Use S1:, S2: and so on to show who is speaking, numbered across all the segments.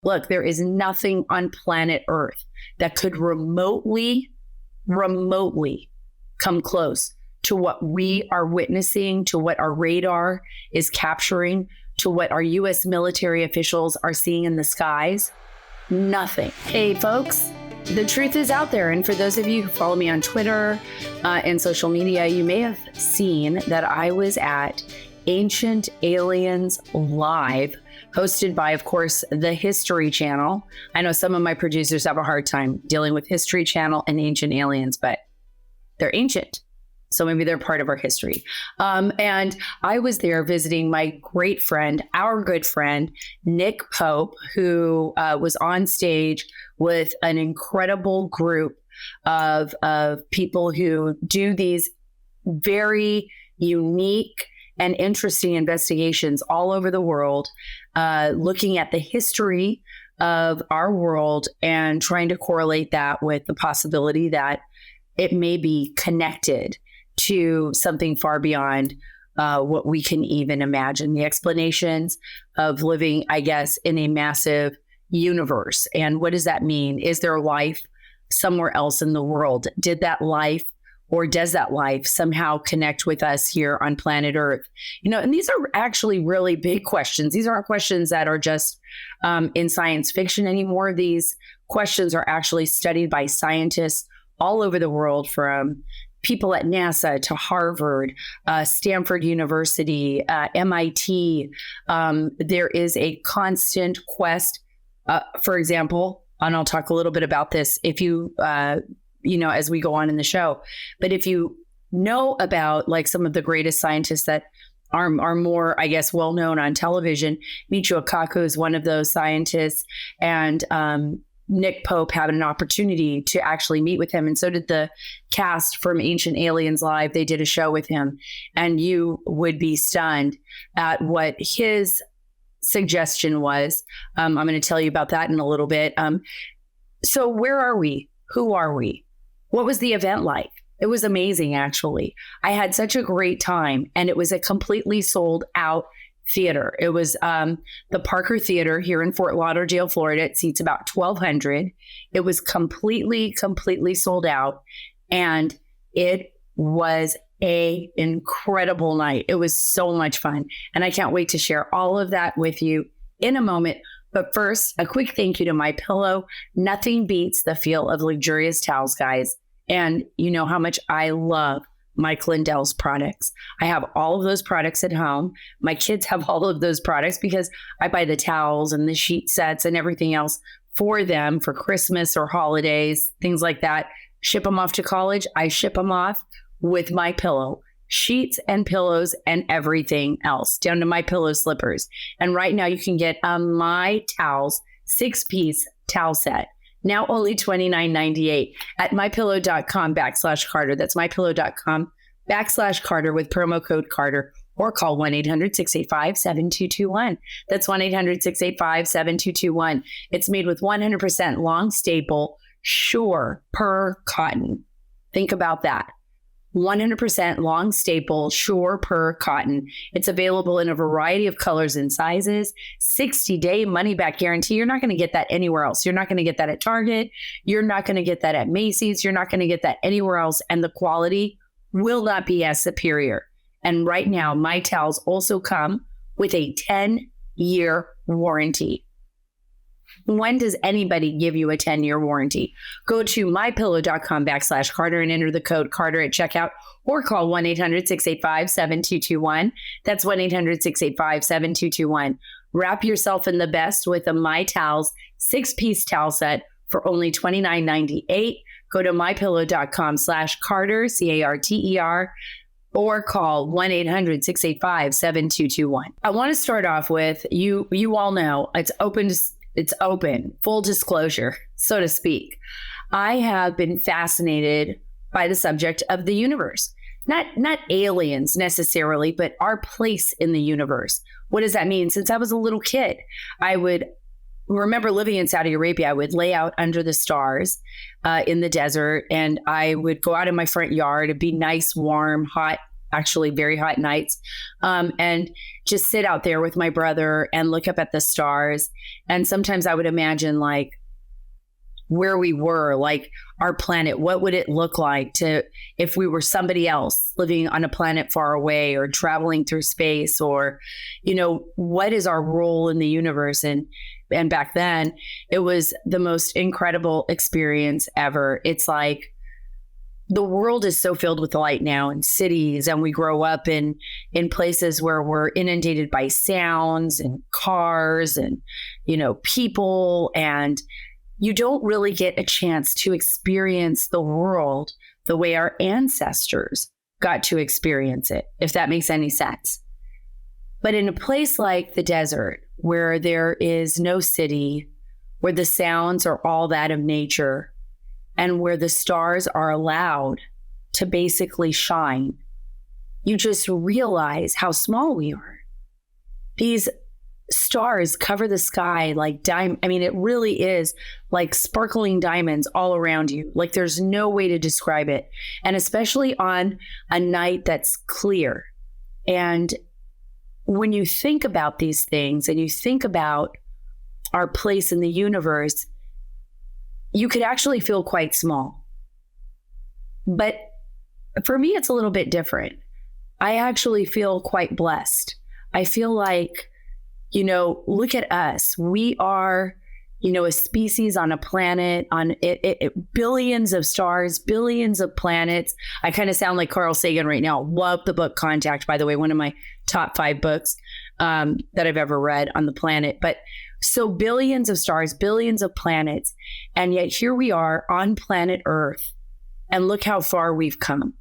S1: look, there is nothing on planet Earth that could remotely come close to what we are witnessing, to what our radar is capturing, to what our U.S. military officials are seeing in the skies. Nothing. Hey, folks, the truth is out there. And for those of you who follow me on Twitter and social media, you may have seen that I was at Ancient Aliens Live, hosted by, of course, the History Channel. I know some of my producers have a hard time dealing with History Channel and Ancient Aliens, but they're ancient. So maybe they're part of our history. And I was there visiting my great friend, our good friend, Nick Pope, who was on stage with an incredible group of people who do these very unique and interesting investigations all over the world, looking at the history of our world and trying to correlate that with the possibility that it may be connected to something far beyond what we can even imagine. The explanations of living, I guess, in a massive universe. And what does that mean? Is there life somewhere else in the world? Did that life, or does that life somehow connect with us here on planet Earth? You know, and these are actually really big questions. These aren't questions that are just in science fiction anymore. These questions are actually studied by scientists all over the world, from people at NASA to Harvard, Stanford University, MIT. There is a constant quest, for example, and I'll talk a little bit about this if you, as we go on in the show. But if you know about like some of the greatest scientists that are more, I guess, well-known on television, Michio Kaku is one of those scientists. And Nick Pope had an opportunity to actually meet with him, and so did the cast from Ancient Aliens Live. They did a show with him, and you would be stunned at what his suggestion was. I'm going to tell you about that in a little bit. So where are we? Who are we? What was the event like? It was amazing, actually. I had such a great time, and it was a completely sold out theater. It was the Parker Theater here in Fort Lauderdale, Florida. It seats about 1,200. It was completely sold out, and it was an incredible night. It was so much fun, and I can't wait to share all of that with you in a moment. But first, a quick thank you to My Pillow. Nothing beats the feel of luxurious towels, guys. And you know how much I love Mike Lindell's products. I have all of those products at home. My kids have all of those products because I buy the towels and the sheet sets and everything else for them for Christmas or holidays, things like that. Ship them off to college. I ship them off with My Pillow. Sheets and pillows and everything else, down to My Pillow slippers. And right now you can get a My Towels 6-piece towel set. Now only $29.98 at mypillow.com/Carter. That's mypillow.com/Carter with promo code Carter, or call 1-800-685-7221. That's 1-800-685-7221. It's made with 100% long staple, sure per cotton. Think about that. 100% long staple, sure per cotton. It's available in a variety of colors and sizes. 60-day money-back guarantee. You're not going to get that anywhere else. You're not going to get that at Target. You're not going to get that at Macy's. You're not going to get that anywhere else. And the quality will not be as superior. And right now, My Towels also come with a 10-year warranty. When does anybody give you a 10-year warranty? Go to mypillow.com/Carter and enter the code Carter at checkout, or call 1-800-685-7221. That's 1-800-685-7221. Wrap yourself in the best with a My Towels 6-piece towel set for only $29.98. Go to mypillow.com/Carter, CARTER, or call 1-800-685-7221. I want to start off with, you all know, it's open, full disclosure, so to speak. I have been fascinated by the subject of the universe. Not aliens necessarily, but our place in the universe. What does that mean? Since I was a little kid, I would remember living in Saudi Arabia. I would lay out under the stars in the desert, and I would go out in my front yard. It'd be nice, warm, hot actually very hot nights, and just sit out there with my brother and look up at the stars. And sometimes I would imagine like where we were, like our planet, what would it look like to if we were somebody else living on a planet far away or traveling through space, or, you know, what is our role in the universe? And back then it was the most incredible experience ever. It's like the world is so filled with light now in cities, and we grow up in places where we're inundated by sounds and cars and, you know, people, and you don't really get a chance to experience the world the way our ancestors got to experience it, if that makes any sense. But in a place like the desert, where there is no city, where the sounds are all that of nature, and where the stars are allowed to basically shine, you just realize how small we are. These stars cover the sky like it really is like sparkling diamonds all around you. Like there's no way to describe it. And especially on a night that's clear. And when you think about these things and you think about our place in the universe, you could actually feel quite small. But for me, it's a little bit different. I actually feel quite blessed. I feel like, you know, look at us. We are, you know, a species on a planet, on billions of stars, billions of planets. I kind of sound like Carl Sagan right now. Love the book Contact, by the way, one of my top 5 books that I've ever read on the planet. But so billions of stars, billions of planets. And yet here we are on planet Earth. And look how far we've come,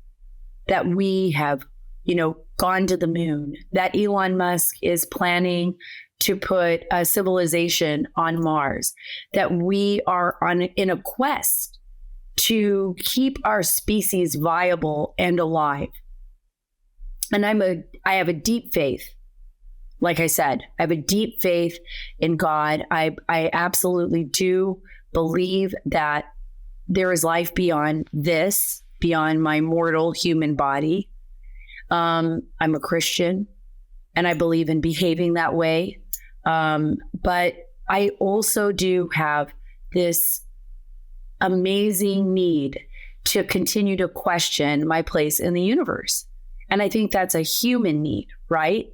S1: that we have, you know, gone to the moon, that Elon Musk is planning to put a civilization on Mars, that we are in a quest to keep our species viable and alive. And I have a deep faith. Like I said, I have a deep faith in God. I absolutely do believe that there is life beyond this, beyond my mortal human body. I'm a Christian, and I believe in behaving that way. But I also do have this amazing need to continue to question my place in the universe. And I think that's a human need, right?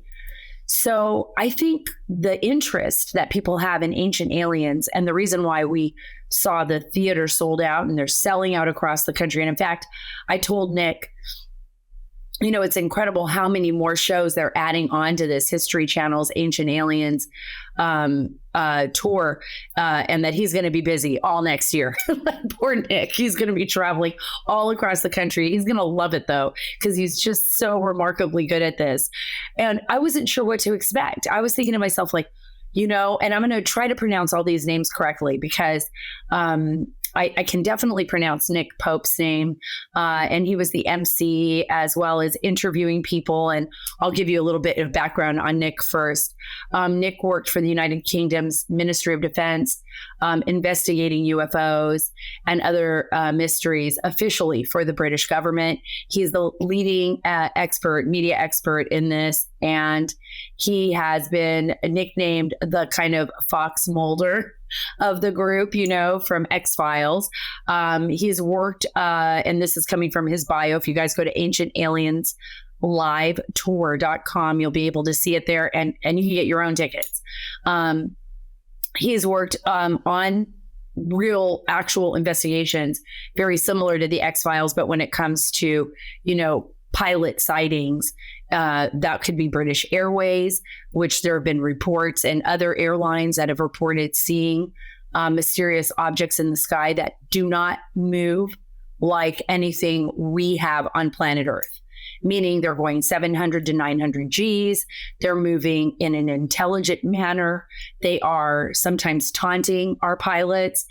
S1: So I think the interest that people have in Ancient Aliens, and the reason why we saw the theater sold out and they're selling out across the country. And in fact, I told Nick, you know, it's incredible how many more shows they're adding on to this History Channel's Ancient Aliens tour, and that he's going to be busy all next year. Poor Nick. He's going to be traveling all across the country. He's going to love it, though, because he's just so remarkably good at this. And I wasn't sure what to expect. I was thinking to myself, like, you know, and I'm going to try to pronounce all these names correctly, because I can definitely pronounce Nick Pope's name, and he was the MC as well as interviewing people. And I'll give you a little bit of background on Nick first. Nick worked for the United Kingdom's Ministry of Defense, investigating UFOs and other mysteries officially for the British government. He's the leading media expert in this, and he has been nicknamed the kind of Fox Mulder of the group, you know, from X-Files. He's worked, and this is coming from his bio. If you guys go to ancientaliensLiveTour.com, you'll be able to see it there, and you can get your own tickets. He's worked on real, actual investigations, very similar to the X-Files, but when it comes to, you know, pilot sightings, that could be British Airways, which there have been reports, and other airlines that have reported seeing mysterious objects in the sky that do not move like anything we have on planet Earth, meaning they're going 700 to 900 Gs. They're moving in an intelligent manner. They are sometimes taunting our pilots.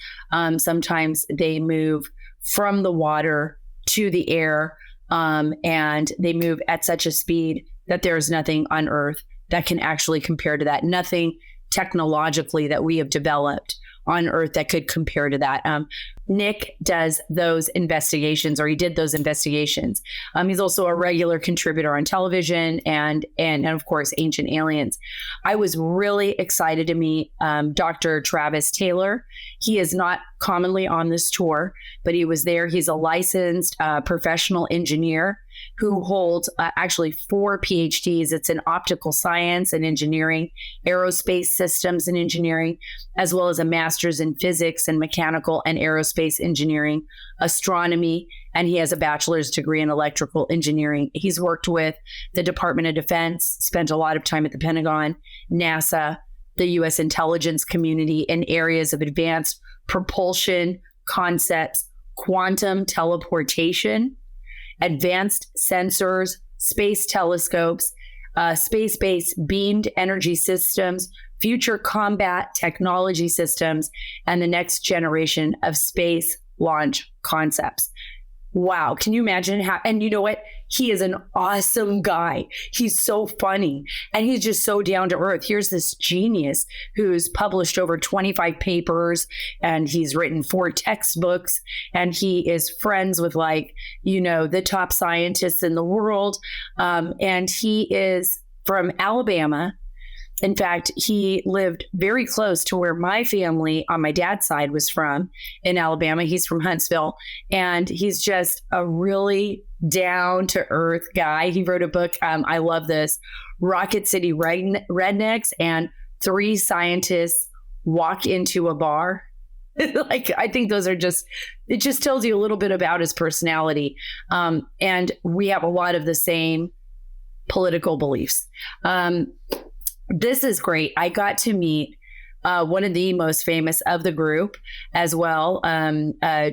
S1: Sometimes they move from the water to the air. And they move at such a speed that there is nothing on Earth that can actually compare to that. Nothing technologically that we have developed on Earth that could compare to that. Nick does those investigations, or he did those investigations. He's also a regular contributor on television and of course, Ancient Aliens. I was really excited to meet Dr. Travis Taylor. He is not commonly on this tour, but he was there. He's a licensed professional engineer who holds actually 4 PhDs. It's in optical science and engineering, aerospace systems and engineering, as well as a master's in physics and mechanical and aerospace engineering, astronomy, and he has a bachelor's degree in electrical engineering. He's worked with the Department of Defense, spent a lot of time at the Pentagon, NASA, the U.S. intelligence community in areas of advanced propulsion concepts, quantum teleportation, advanced sensors, space telescopes, space-based beamed energy systems, future combat technology systems, and the next generation of space launch concepts. Wow. Can you imagine how, and you know what? He is an awesome guy. He's so funny and he's just so down to earth. Here's this genius who's published over 25 papers and he's written 4 textbooks and he is friends with the top scientists in the world. And he is from Alabama. In fact, he lived very close to where my family on my dad's side was from in Alabama. He's from Huntsville, and he's just a really down-to-earth guy. He wrote a book, I love this, Rocket City Rednecks, and 3 scientists walk into a bar. I think those are it just tells you a little bit about his personality. And we have a lot of the same political beliefs. This is great. I got to meet one of the most famous of the group as well,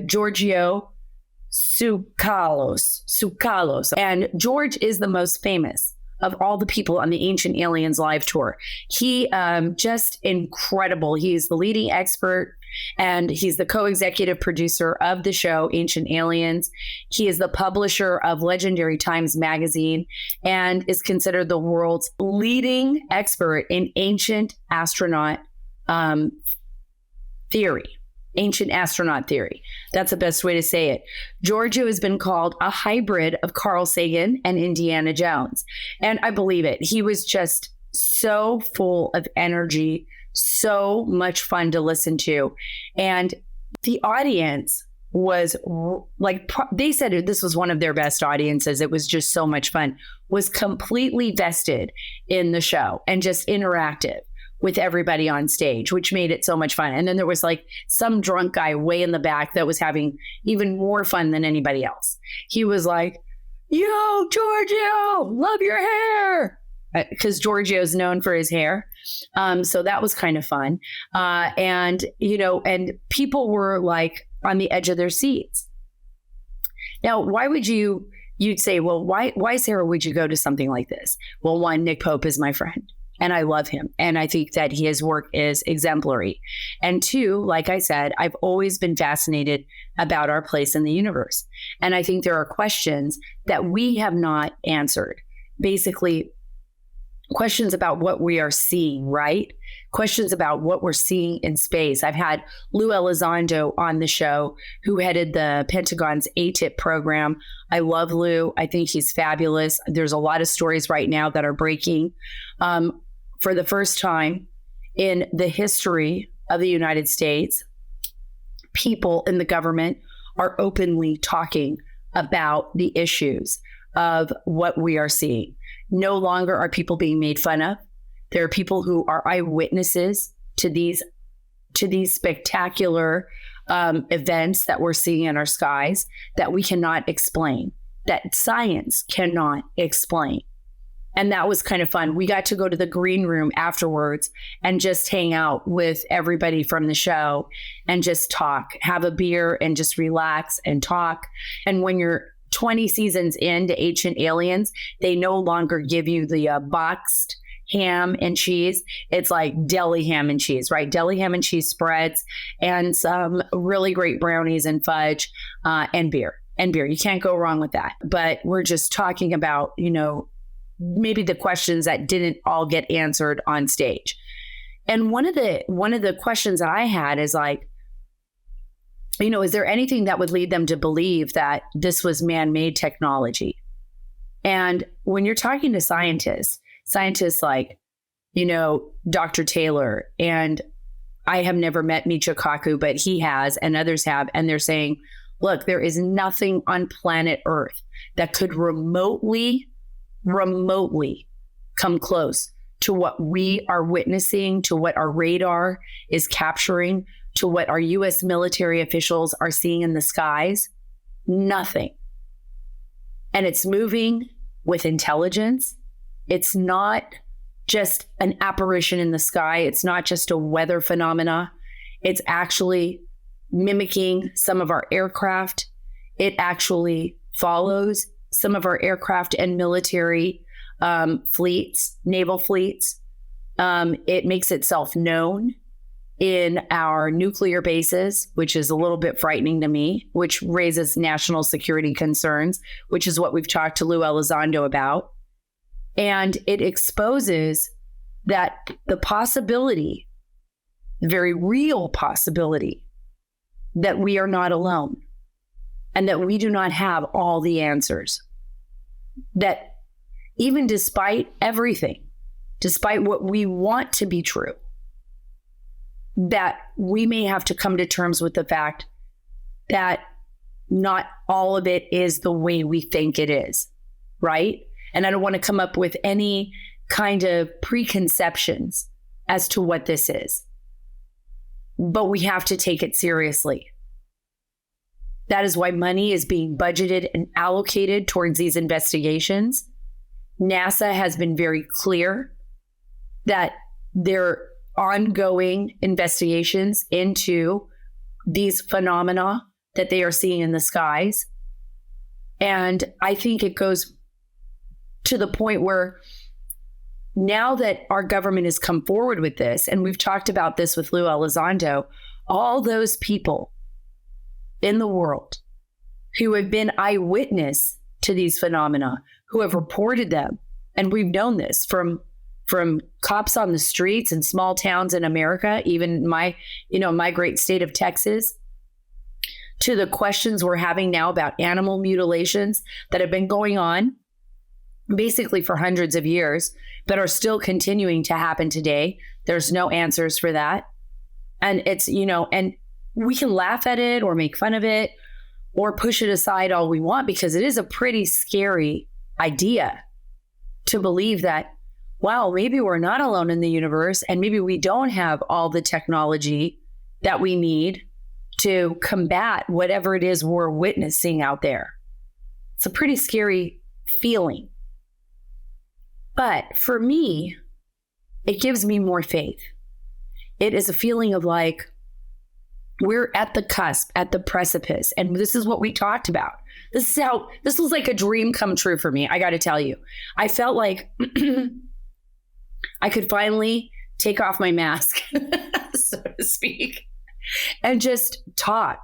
S1: Giorgio Tsoukalos. And George is the most famous of all the people on the Ancient Aliens live tour. He just incredible. He's the leading expert and he's the co-executive producer of the show Ancient Aliens. He is the publisher of Legendary Times magazine and is considered the world's leading expert in ancient astronaut theory. Ancient astronaut theory. That's the best way to say it. Giorgio has been called a hybrid of Carl Sagan and Indiana Jones. And I believe it. He was just so full of energy, so much fun to listen to. And the audience was they said this was one of their best audiences. It was just so much fun, was completely vested in the show and just interactive with everybody on stage, which made it so much fun. And then there was some drunk guy way in the back that was having even more fun than anybody else. He was like, "Yo, Giorgio, love your hair." Because Giorgio's known for his hair. So that was kind of fun. And people were on the edge of their seats. Now, why would you'd say, well, why, Sarah, would you go to something like this? Well, one, Nick Pope is my friend and I love him. And I think that his work is exemplary. And 2, like I said, I've always been fascinated about our place in the universe. And I think there are questions that we have not answered. Basically, questions about what we are seeing, right? Questions about what we're seeing in space. I've had Lou Elizondo on the show, who headed the Pentagon's ATIP program. I love Lou. I think he's fabulous. There's a lot of stories right now that are breaking. For the first time in the history of the United States, people in the government are openly talking about the issues of what we are seeing. No longer are people being made fun of. There are people who are eyewitnesses to these spectacular events that we're seeing in our skies that we cannot explain, that science cannot explain. And that was kind of fun. We got to go to the green room afterwards and just hang out with everybody from the show and just talk, have a beer and just relax and talk. And when you're 20 seasons into Ancient Aliens, they no longer give you the boxed ham and cheese. It's like deli ham and cheese, right? Deli ham and cheese spreads and some really great brownies and fudge and beer. You can't go wrong with that. But we're just talking about, maybe the questions that didn't all get answered on stage. And one of the questions that I had is is there anything that would lead them to believe that this was man-made technology? And when you're talking to scientists like, Dr. Taylor, and I have never met Michio Kaku, but he has, and others have, and they're saying, look, there is nothing on planet Earth that could remotely come close to what we are witnessing, to what our radar is capturing, to what our U.S. military officials are seeing in the skies. Nothing. And it's moving with intelligence. It's not just an apparition in the sky. It's not just a weather phenomena. It's actually mimicking some of our aircraft. It actually follows some of our aircraft and military fleets, naval fleets. It makes itself known in our nuclear bases, which is a little bit frightening to me, which raises national security concerns, which is what we've talked to Lou Elizondo about. And it exposes that the possibility, the very real possibility, that we are not alone and that we do not have all the answers. That even despite everything, despite what we want to be true, that we may have to come to terms with the fact that not all of it is the way we think it is, right? And I don't want to come up with any kind of preconceptions as to what this is. But we have to take it seriously. That is why money is being budgeted and allocated towards these investigations. NASA has been very clear that their ongoing investigations into these phenomena that they are seeing in the skies. And I think it goes to the point where now that our government has come forward with this, and we've talked about this with Lou Elizondo, all those people in the world who have been eyewitness to these phenomena, who have reported them, and we've known this from cops on the streets in small towns in America, even my great state of Texas, to the questions we're having now about animal mutilations that have been going on basically for hundreds of years, but are still continuing to happen today. There's no answers for that. And it's, and we can laugh at it or make fun of it or push it aside all we want, because it is a pretty scary idea to believe that, wow, maybe we're not alone in the universe, and maybe we don't have all the technology that we need to combat whatever it is we're witnessing out there. It's a pretty scary feeling. But for me, it gives me more faith. It is a feeling of like, we're at the cusp, at the precipice. And this is what we talked about. This was like a dream come true for me. I got to tell you, I felt like I could finally take off my mask, so to speak, and just talk,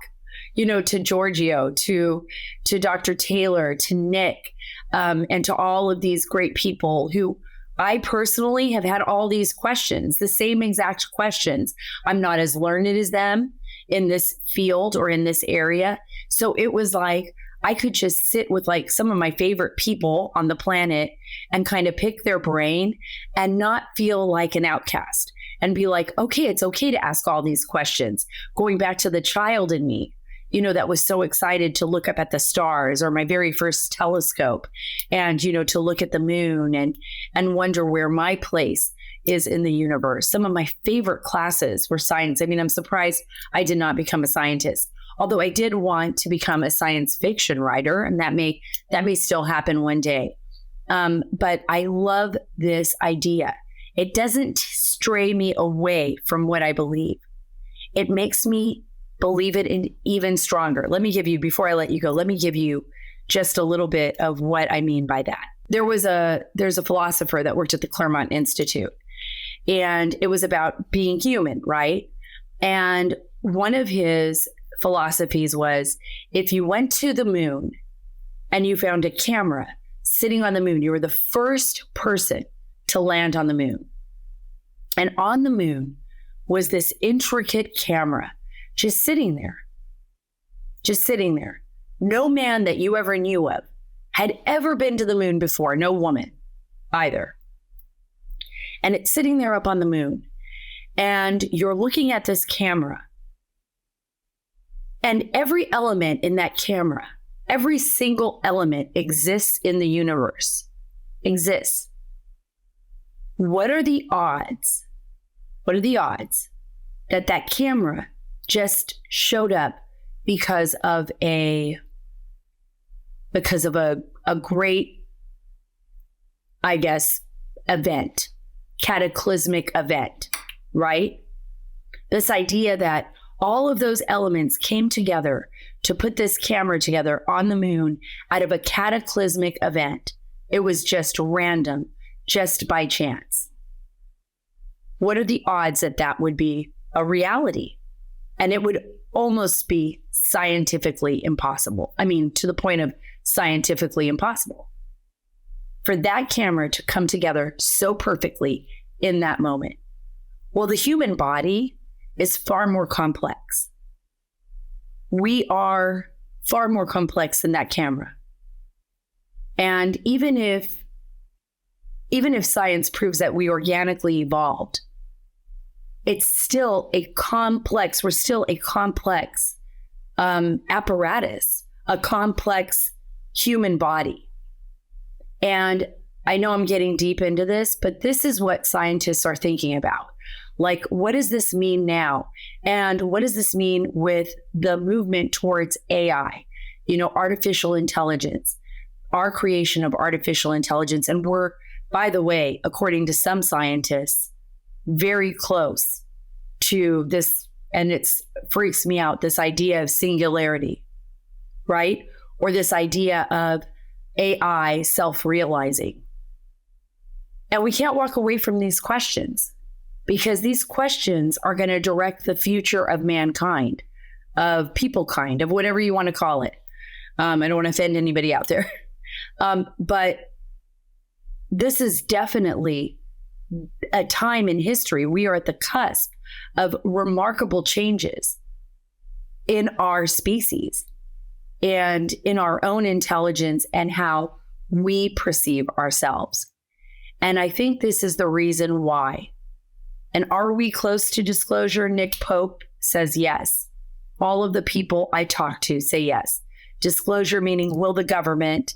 S1: to Giorgio, to Dr. Taylor, to Nick, and to all of these great people who I personally have had all these questions, the same exact questions. I'm not as learned as them in this field or in this area. So it was like, I could just sit with like some of my favorite people on the planet and kind of pick their brain and not feel like an outcast and be like, okay, it's okay to ask all these questions. Going back to the child in me, that was so excited to look up at the stars, or my very first telescope, and, to look at the moon and wonder where my place is in the universe. Some of my favorite classes were science. I mean, I'm surprised I did not become a scientist, although I did want to become a science fiction writer, and that may still happen one day. But I love this idea. It doesn't stray me away from what I believe. It makes me believe it in even stronger. Before I let you go, let me give you just a little bit of what I mean by that. There's a philosopher that worked at the Claremont Institute, and it was about being human, right? And one of his philosophies was, if you went to the moon and you found a camera sitting on the moon, you were the first person to land on the moon. And on the moon was this intricate camera just sitting there. just sitting there. No man that you ever knew of had ever been to the moon before, no woman either. And it's sitting there up on the moon. And you're looking at this camera. And every element in that camera, every single element exists in the universe. Exists. What are the odds? What are the odds that that camera just showed up because of a great, I guess, event, cataclysmic event, right? This idea that all of those elements came together to put this camera together on the moon out of a cataclysmic event. It was just random, just by chance. What are the odds that that would be a reality? And it would almost be scientifically impossible. I mean, to the point of scientifically impossible. For that camera to come together so perfectly in that moment. Well, the human body is far more complex. We are far more complex than that camera. And even if science proves that we organically evolved, it's still a complex, we're still a complex apparatus, a complex human body. And I know I'm getting deep into this, but this is what scientists are thinking about. Like, what does this mean now? And what does this mean with the movement towards AI, artificial intelligence, our creation of artificial intelligence? And we're, by the way, according to some scientists, very close to this, and it freaks me out, this idea of singularity, right? Or this idea of AI self-realizing. And we can't walk away from these questions, because these questions are going to direct the future of mankind, of peoplekind, of whatever you want to call it. I don't want to offend anybody out there. But this is definitely a time in history. We are at the cusp of remarkable changes in our species and in our own intelligence and how we perceive ourselves. And I think this is the reason why. And are we close to disclosure? Nick Pope says yes. All of the people I talk to say yes. Disclosure meaning, will the government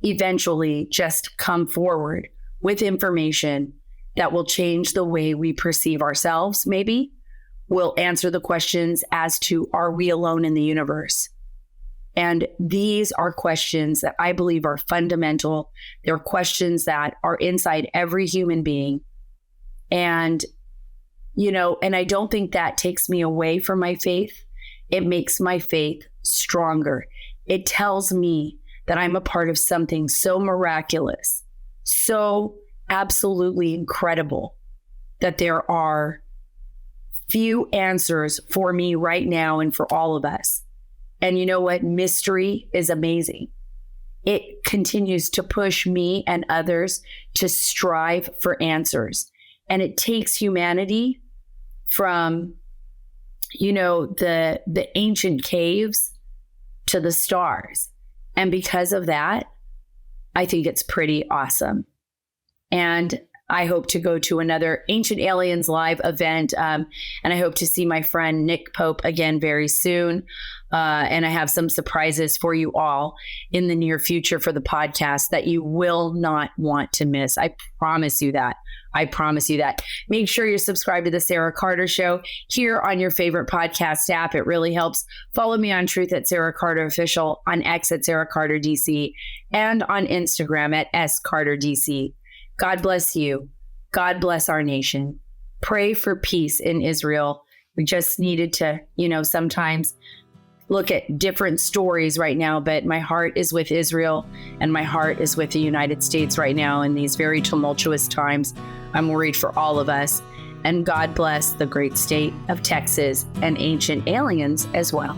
S1: eventually just come forward with information that will change the way we perceive ourselves, maybe? Will answer the questions as to, are we alone in the universe? And these are questions that I believe are fundamental. They're questions that are inside every human being. And and I don't think that takes me away from my faith. It makes my faith stronger. It tells me that I'm a part of something so miraculous, so absolutely incredible, that there are few answers for me right now and for all of us. And you know what? Mystery is amazing. It continues to push me and others to strive for answers. And it takes humanity from, the ancient caves to the stars. And because of that, I think it's pretty awesome. And I hope to go to another Ancient Aliens live event. And I hope to see my friend Nick Pope again very soon. And I have some surprises for you all in the near future for the podcast that you will not want to miss. I promise you that. I promise you that. Make sure you're subscribed to the Sara Carter Show here on your favorite podcast app. It really helps. Follow me on Truth at Sara Carter Official, on X at Sara Carter DC, and on Instagram at SCarterDC. God bless you. God bless our nation. Pray for peace in Israel. We just needed to, sometimes look at different stories right now, but my heart is with Israel and my heart is with the United States right now in these very tumultuous times. I'm worried for all of us. And God bless the great state of Texas and Ancient Aliens as well.